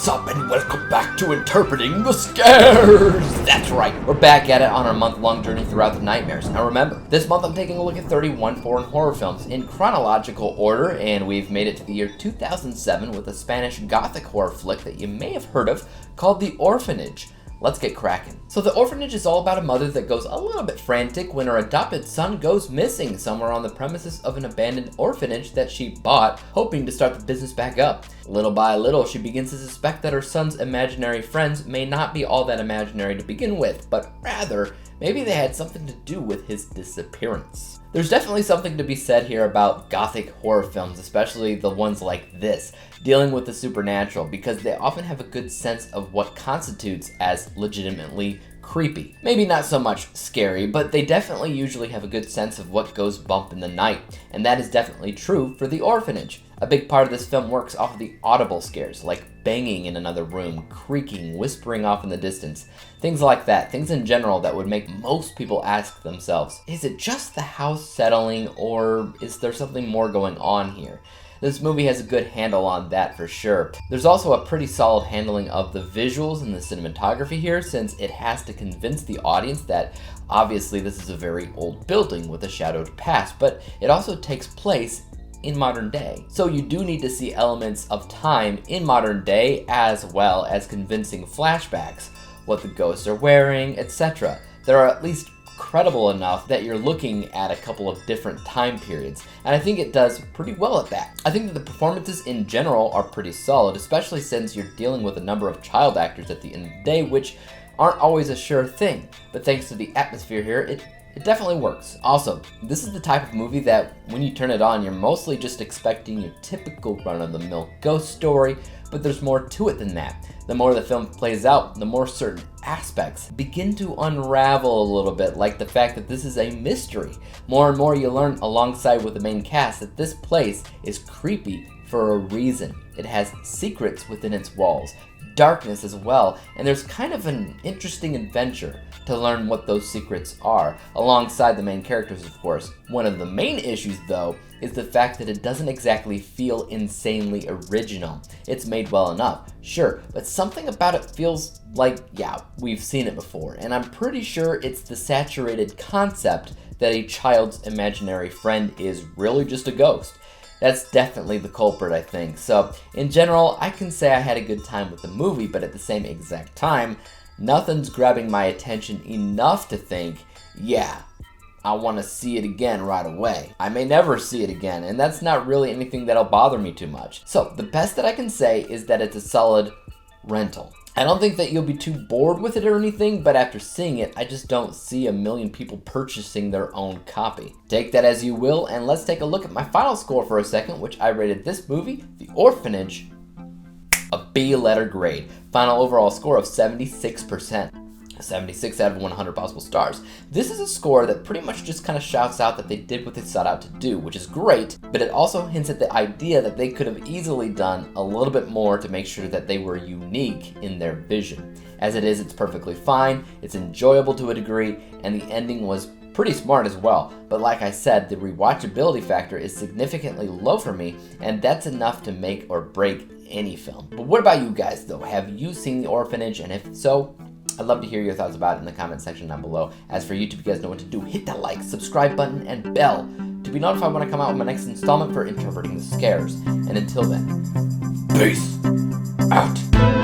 What's up, and welcome back to Interpreting the Scares! That's right, we're back at it on our month-long journey throughout the nightmares. Now remember, this month I'm taking a look at 31 foreign horror films in chronological order, and we've made it to the year 2007 with a Spanish gothic horror flick that you may have heard of called The Orphanage. Let's get cracking. So The Orphanage is all about a mother that goes a little bit frantic when her adopted son goes missing somewhere on the premises of an abandoned orphanage that she bought, hoping to start the business back up. Little by little, she begins to suspect that her son's imaginary friends may not be all that imaginary to begin with, but rather, maybe they had something to do with his disappearance. There's definitely something to be said here about gothic horror films, especially the ones like this, dealing with the supernatural, because they often have a good sense of what constitutes as legitimately creepy. Maybe not so much scary, but they definitely usually have a good sense of what goes bump in the night, and that is definitely true for The Orphanage. A big part of this film works off of the audible scares, like banging in another room, creaking, whispering off in the distance, things like that, things in general that would make most people ask themselves, is it just the house settling, or is there something more going on here? This movie has a good handle on that for sure. There's also a pretty solid handling of the visuals and the cinematography here, since it has to convince the audience that obviously this is a very old building with a shadowed past, but it also takes place in modern day. So you do need to see elements of time in modern day as well as convincing flashbacks, what the ghosts are wearing, etc. They're at least credible enough that you're looking at a couple of different time periods, and I think it does pretty well at that. I think that the performances in general are pretty solid, especially since you're dealing with a number of child actors at the end of the day, which aren't always a sure thing, but thanks to the atmosphere here, it definitely works. Also, this is the type of movie that when you turn it on, you're mostly just expecting your typical run-of-the-mill ghost story, but there's more to it than that. The more the film plays out, the more certain aspects begin to unravel a little bit, like the fact that this is a mystery. More and more you learn alongside with the main cast that this place is creepy for a reason. It has secrets within its walls, darkness as well, and there's kind of an interesting adventure to learn what those secrets are, alongside the main characters, of course. One of the main issues, though, is the fact that it doesn't exactly feel insanely original. It's made well enough, sure, but something about it feels like, yeah, we've seen it before, and I'm pretty sure it's the saturated concept that a child's imaginary friend is really just a ghost. That's definitely the culprit, I think. So, in general, I can say I had a good time with the movie, but at the same exact time, nothing's grabbing my attention enough to think, yeah, I want to see it again right away. I may never see it again, and that's not really anything that'll bother me too much. So, the best that I can say is that it's a solid rental. I don't think that you'll be too bored with it or anything, but after seeing it, I just don't see a million people purchasing their own copy. Take that as you will, and let's take a look at my final score for a second, which I rated this movie, The Orphanage, a B letter grade. Final overall score of 76%. 76 out of 100 possible stars. This is a score that pretty much just kind of shouts out that they did what they set out to do, which is great, but it also hints at the idea that they could have easily done a little bit more to make sure that they were unique in their vision. As it is, it's perfectly fine, it's enjoyable to a degree, and the ending was pretty smart as well, but like I said, the rewatchability factor is significantly low for me, and that's enough to make or break any film. But what about you guys though? Have you seen The Orphanage, and if so, I'd love to hear your thoughts about it in the comment section down below. As for YouTube, you guys know what to do. Hit that like, subscribe button, and bell to be notified when I come out with my next installment for Interpreting the Scares. And until then, peace out.